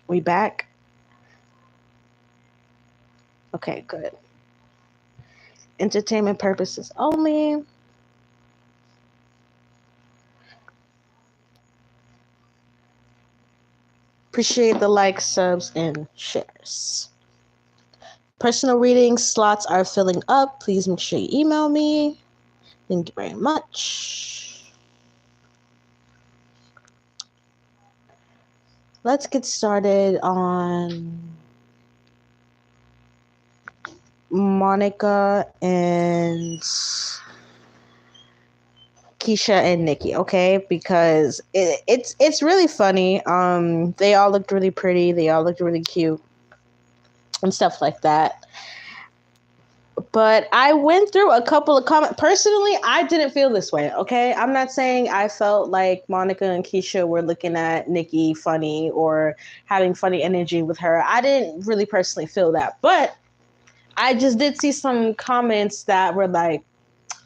We back? Okay, good. Entertainment purposes only. Appreciate the likes, subs, and shares. Personal reading slots are filling up. Please make sure you email me. Thank you very much. Let's get started on Monica and Keyshia and Nikki, okay? Because it's really funny. They all looked really pretty. They all looked really cute and stuff like that. But I went through a couple of comments. Personally, I didn't feel this way, okay? I'm not saying I felt like Monica and Keyshia were looking at Nikki funny or having funny energy with her. I didn't really personally feel that. But I just did see some comments that were like,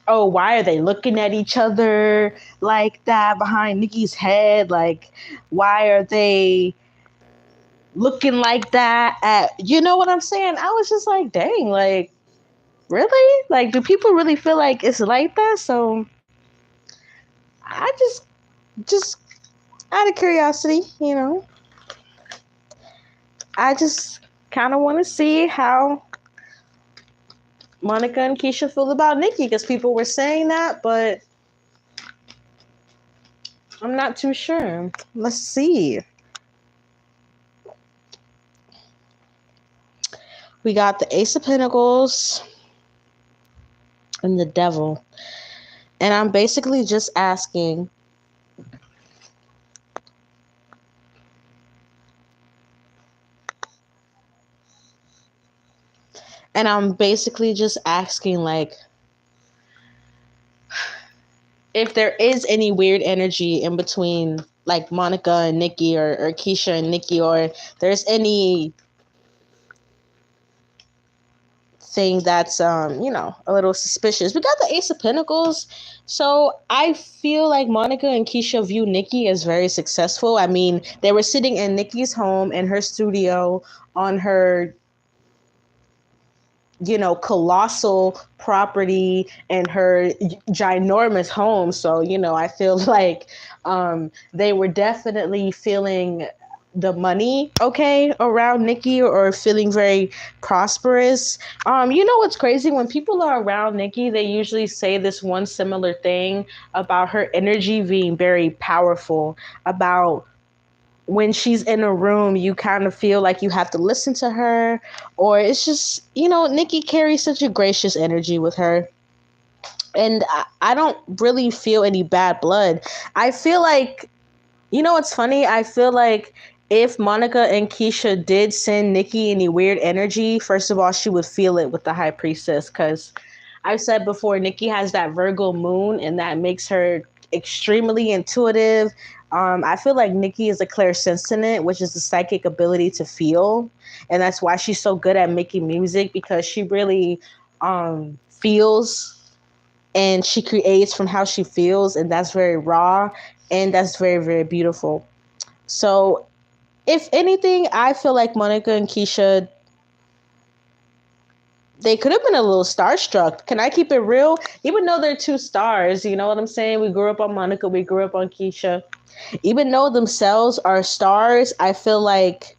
oh, why are they looking at each other like that behind Nikki's head? Like, why are they looking like that at, you know what I'm saying? I was just like, dang, like, really? Like, do people really feel like it's like that? So I just out of curiosity, I just kind of want to see how Monica and Keyshia feel about Nikki, because people were saying that, but I'm not too sure. Let's see. We got the Ace of Pentacles and the Devil. And I'm basically just asking, like, if there is any weird energy in between, like, Monica and Nikki, or Keyshia and Nikki, or there's any thing that's a little suspicious. We got the Ace of Pentacles, so I feel like Monica and Keyshia view Nikki as very successful. I mean, they were sitting in Nikki's home, in her studio, on her colossal property, and her ginormous home. So I feel like they were definitely feeling the money, okay, around Nikki, or feeling very prosperous. What's crazy? When people are around Nikki, they usually say this one similar thing about her energy being very powerful, about when she's in a room, you kind of feel like you have to listen to her, or it's just, Nikki carries such a gracious energy with her. And I don't really feel any bad blood. I feel like, what's funny? I feel like if Monica and Keyshia did send Nikki any weird energy, first of all, she would feel it with the High Priestess, because I've said before, Nikki has that Virgo moon, and that makes her extremely intuitive. I feel like Nikki is a clairsentient, which is the psychic ability to feel. And that's why she's so good at making music, because she really feels, and she creates from how she feels. And that's very raw, and that's very, very beautiful. So if anything, I feel like Monica and Keyshia, they could have been a little starstruck. Can I keep it real? Even though they're two stars, you know what I'm saying? We grew up on Monica, we grew up on Keyshia. Even though themselves are stars, I feel like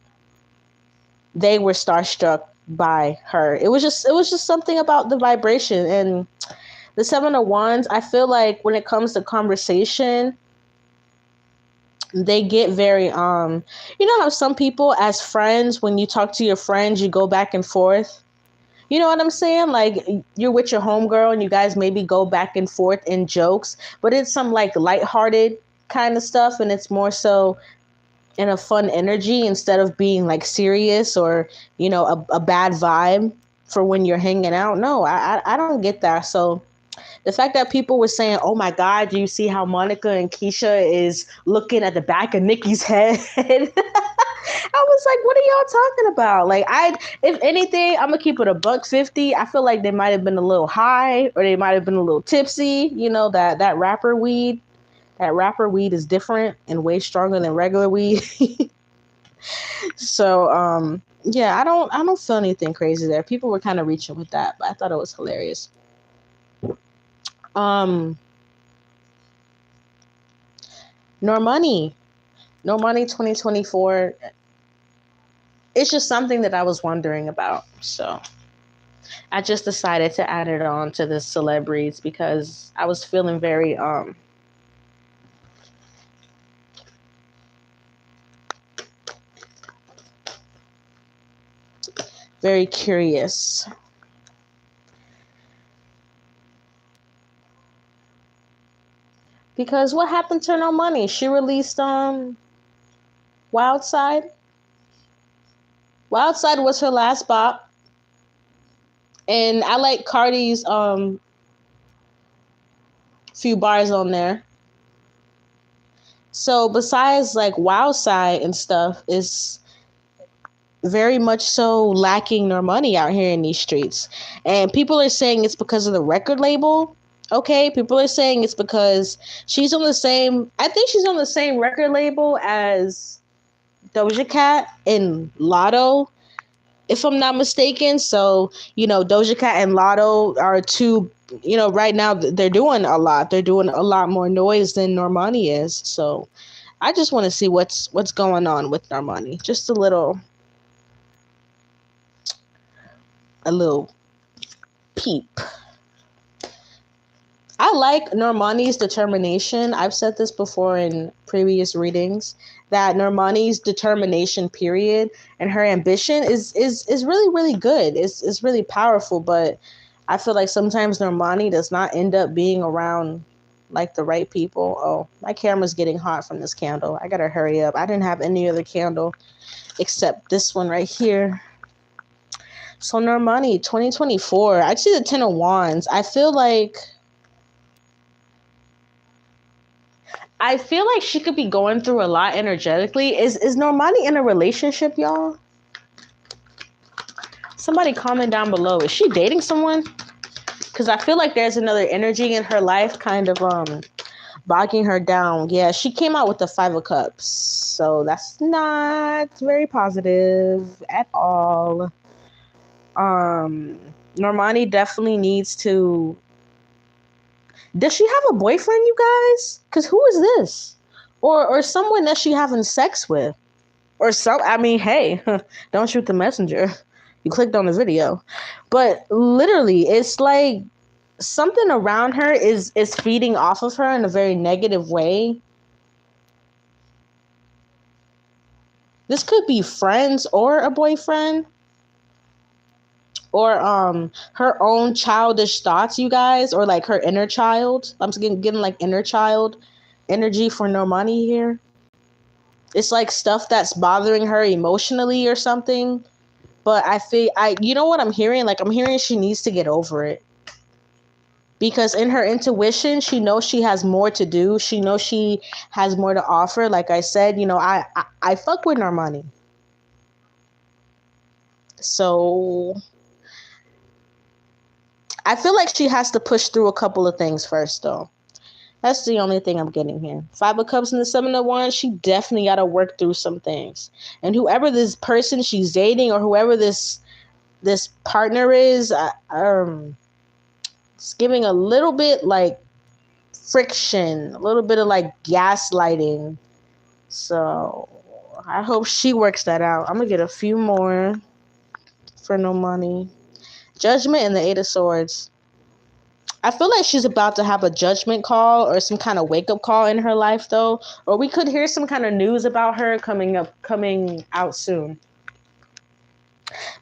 they were starstruck by her. It was just something about the vibration. And the Seven of Wands, I feel like when it comes to conversation, they get very how some people, as friends, when you talk to your friends, you go back and forth. You know what I'm saying? Like, you're with your homegirl and you guys maybe go back and forth in jokes, but it's some like lighthearted kind of stuff, and it's more so in a fun energy, instead of being like serious, or a bad vibe for when you're hanging out. No, I don't get that. So the fact that people were saying, oh my God, do you see how Monica and Keyshia is looking at the back of Nikki's head? I was like, what are y'all talking about? Like, if anything, I'm gonna keep it a $1.50. I feel like they might have been a little high, or they might have been a little tipsy. That rapper weed. That rapper weed is different and way stronger than regular weed. So yeah, I don't feel anything crazy there. People were kind of reaching with that, but I thought it was hilarious. Um Normani. Normani 2024. It's just something that I was wondering about. So I just decided to add it on to the celebrities because I was feeling very curious. Because what happened to Normani? She released Wild Side. Wild Side was her last bop. And I like Cardi's few bars on there. So besides like Wild Side and stuff, is very much so lacking Normani out here in these streets. And people are saying it's because of the record label. Okay, people are saying it's because she's on the same, I think she's on the same record label as Doja Cat and Lotto, if I'm not mistaken. So, Doja Cat and Lotto are two, right now they're doing a lot. They're doing a lot more noise than Normani is. So I just want to see what's going on with Normani. Just a little peep. I like Normani's determination. I've said this before in previous readings that Normani's determination period and her ambition is really, really good. It's really powerful, but I feel like sometimes Normani does not end up being around like the right people. Oh, my camera's getting hot from this candle. I gotta hurry up. I didn't have any other candle except this one right here. So Normani 2024, I see the 10 of Wands. I feel like she could be going through a lot energetically. Is Normani in a relationship, y'all? Somebody comment down below. Is she dating someone? Because I feel like there's another energy in her life kind of bogging her down. Yeah, she came out with the 5 of Cups. So that's not very positive at all. Normani definitely needs to... Does she have a boyfriend, you guys? Because who is this? Or someone that she having sex with? Or hey, don't shoot the messenger. You clicked on the video. But literally, it's like something around her is feeding off of her in a very negative way. This could be friends or a boyfriend. Or her own childish thoughts, you guys, or like her inner child. I'm getting like inner child energy for Normani here. It's like stuff that's bothering her emotionally or something. But you know what I'm hearing? Like, I'm hearing she needs to get over it. Because in her intuition, she knows she has more to do. She knows she has more to offer. Like I said, I fuck with Normani. So I feel like she has to push through a couple of things first, though. That's the only thing I'm getting here. 5 of Cups and the 7 of Wands, she definitely got to work through some things. And whoever this person she's dating or whoever this partner is, it's giving a little bit like friction, a little bit of like gaslighting. So I hope she works that out. I'm going to get a few more for Normani. Judgment and the 8 of Swords. I feel like she's about to have a judgment call or some kind of wake-up call in her life, though. Or we could hear some kind of news about her coming out soon.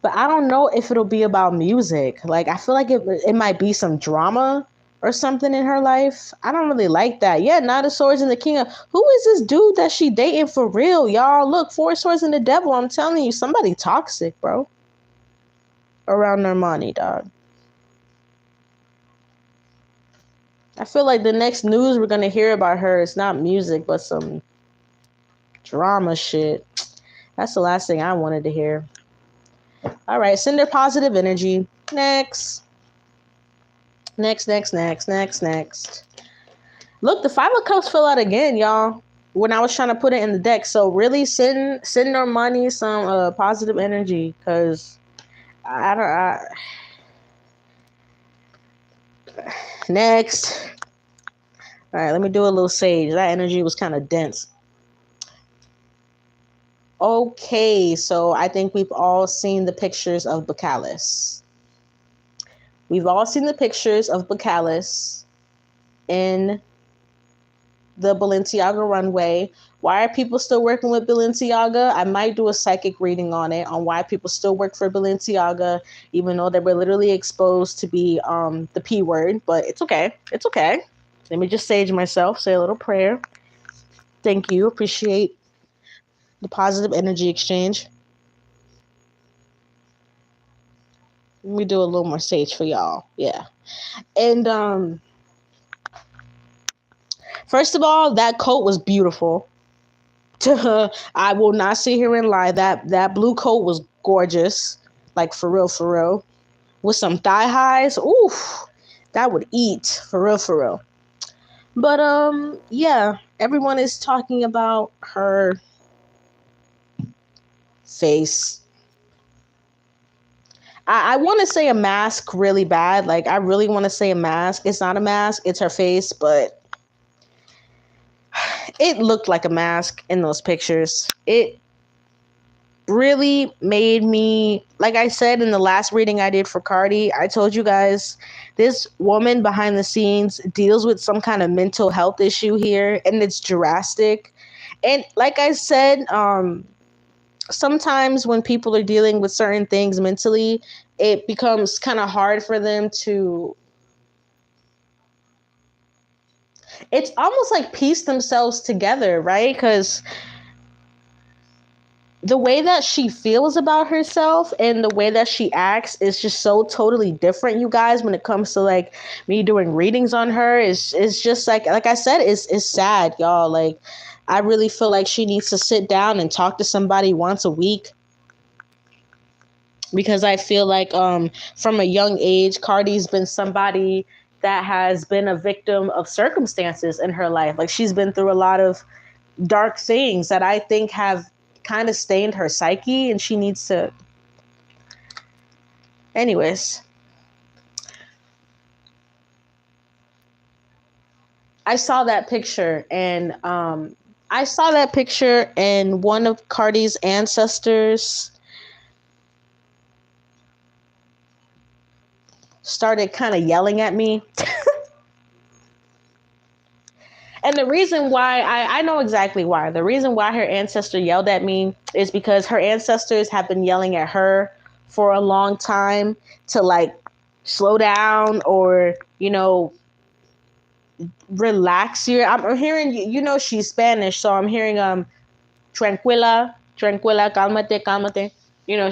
But I don't know if it'll be about music. Like, I feel like it might be some drama or something in her life. I don't really like that. Yeah, Knight of Swords and the King of... Who is this dude that she dating for real, y'all? Look, 4 Swords and the Devil. I'm telling you, somebody toxic, bro. Around Normani, dog. I feel like the next news we're going to hear about her is not music, but some drama shit. That's the last thing I wanted to hear. All right, send her positive energy. Next. Next. Look, the 5 of Cups fell out again, y'all. when I was trying to put it in the deck. So really send Normani some positive energy, because I don't. Next. All right, let me do a little sage. That energy was kind of dense. Okay, so I think we've all seen the pictures of Bacalis. We've all seen the pictures of Bacalis in the Balenciaga runway. Why are people still working with Balenciaga? I might do a psychic reading on it, on why people still work for Balenciaga, even though they were literally exposed to be the P word, but it's okay. It's okay. Let me just sage myself, say a little prayer. Thank you. Appreciate the positive energy exchange. Let me do a little more sage for y'all. Yeah. And first of all, that coat was beautiful. I will not sit here and lie. That blue coat was gorgeous. Like, for real. With some thigh highs. Oof. That would eat. For real. But yeah, everyone is talking about her face. I want to say a mask really bad. Like, I really want to say a mask. It's not a mask. It's her face, but it looked like a mask in those pictures. It really made me, like I said in the last reading I did for Cardi, I told you guys, this woman behind the scenes deals with some kind of mental health issue here, and it's drastic. And like I said, sometimes when people are dealing with certain things mentally, it becomes kind of hard for them to, it's almost like piece themselves together, right? Because the way that she feels about herself and the way that she acts is just so totally different, you guys, when it comes to like me doing readings on her. It's just like I said, it's sad, y'all. Like, I really feel like she needs to sit down and talk to somebody once a week, because I feel like from a young age, Cardi's been somebody that has been a victim of circumstances in her life. Like, she's been through a lot of dark things that I think have kind of stained her psyche, and she needs to. Anyways, I saw that picture, and one of Cardi's ancestors started kind of yelling at me. And the reason why, I know exactly why. The reason why her ancestor yelled at me is because her ancestors have been yelling at her for a long time to, like, slow down, or, relax here. I'm hearing, she's Spanish, so I'm hearing tranquila, calmate.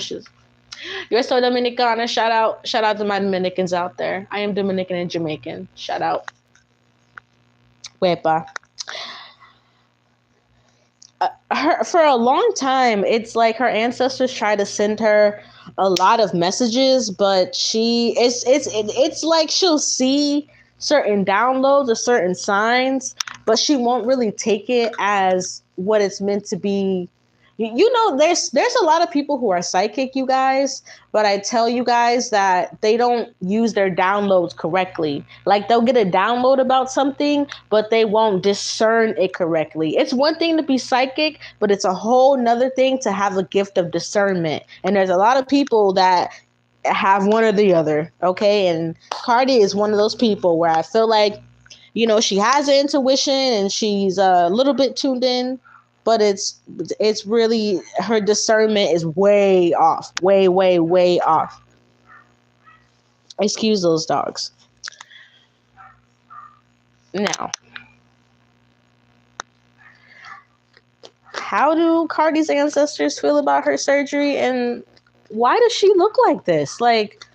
She's, you're so Dominicana. Shout out to my Dominicans out there. I am Dominican and Jamaican. Shout out. Wepa. For a long time, it's like her ancestors try to send her a lot of messages, but it's like she'll see certain downloads or certain signs, but she won't really take it as what it's meant to be. There's a lot of people who are psychic, you guys, but I tell you guys that they don't use their downloads correctly. Like, they'll get a download about something, but they won't discern it correctly. It's one thing to be psychic, but it's a whole nother thing to have the gift of discernment. And there's a lot of people that have one or the other, okay? And Cardi is one of those people where I feel like, she has an intuition and she's a little bit tuned in, but it's really, her discernment is way off. Way off. Excuse those dogs. Now, how do Cardi's ancestors feel about her surgery, and why does she look like this? Like,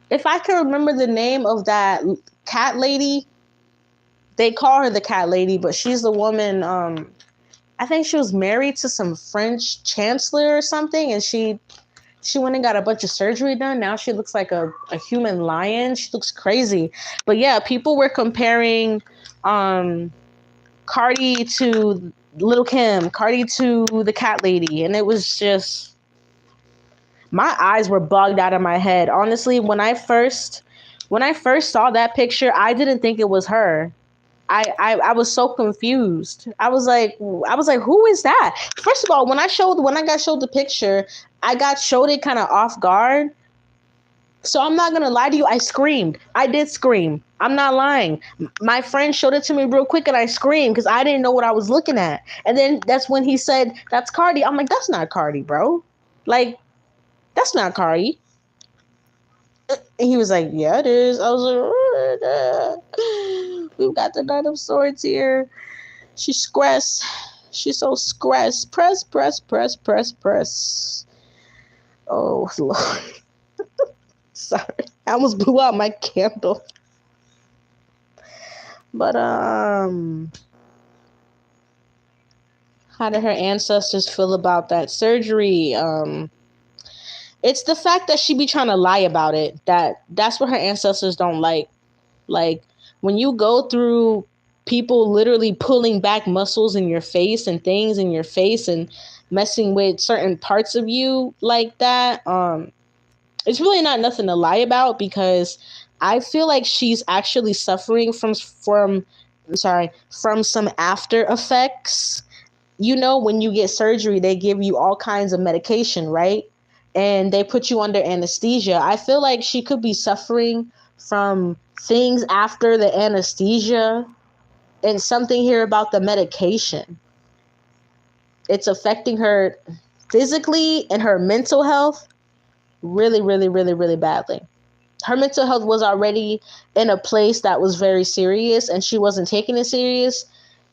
if I can remember the name of that cat lady, they call her the cat lady, but she's the woman, I think she was married to some French chancellor or something, and she went and got a bunch of surgery done. Now she looks like a human lion. She looks crazy. But yeah, people were comparing Cardi to Little Kim, Cardi to the cat lady, and it was just, my eyes were bugged out of my head. Honestly, when I first saw that picture, I didn't think it was her. I was so confused. I was like, who is that? First of all, when I got showed the picture, I got showed it kind of off guard. So I'm not gonna lie to you, I screamed. I did scream. I'm not lying. My friend showed it to me real quick and I screamed because I didn't know what I was looking at. And then that's when he said, "That's Cardi." I'm like, that's not Cardi, bro. Like, that's not Cardi. And he was like, yeah, it is. I was like, we've got the Knight of Swords here. She's stressed. She's so stressed. Press, press, press, press, press. Oh, Lord. Sorry. I almost blew out my candle. But, how did her ancestors feel about that surgery? It's the fact that she be trying to lie about it. That's what her ancestors don't like. Like, when you go through people literally pulling back muscles in your face and things in your face and messing with certain parts of you like that, it's really not nothing to lie about, because I feel like she's actually suffering from some after effects. You know, when you get surgery, they give you all kinds of medication, right? And they put you under anesthesia. I feel like she could be suffering from things after the anesthesia, and something here about the medication. It's affecting her physically and her mental health really, really, really, really badly. Her mental health was already in a place that was very serious, and she wasn't taking it serious.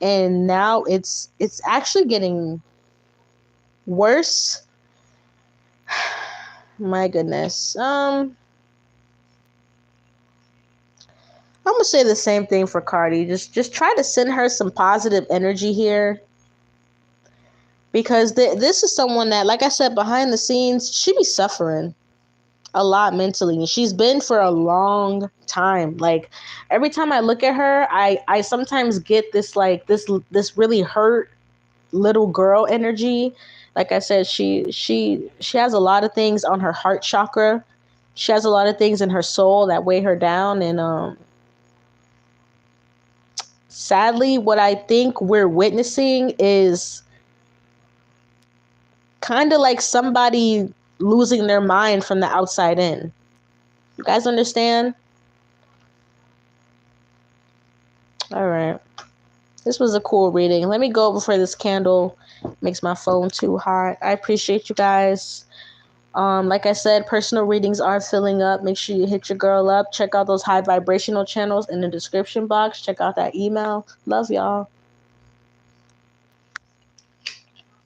And now it's actually getting worse. My goodness. I'm gonna say the same thing for Cardi. Just try to send her some positive energy here, because this is someone that, like I said, behind the scenes, she be suffering a lot mentally, and she's been for a long time. Like, every time I look at her, I sometimes get this really hurt little girl energy. Like I said, she has a lot of things on her heart chakra. She has a lot of things in her soul that weigh her down, and sadly, what I think we're witnessing is kind of like somebody losing their mind from the outside in. You guys understand? All right. This was a cool reading. Let me go before this candle makes my phone too hot. I appreciate you guys. Like I said, personal readings are filling up. Make sure you hit your girl up. Check out those high vibrational channels in the description box. Check out that email. Love y'all.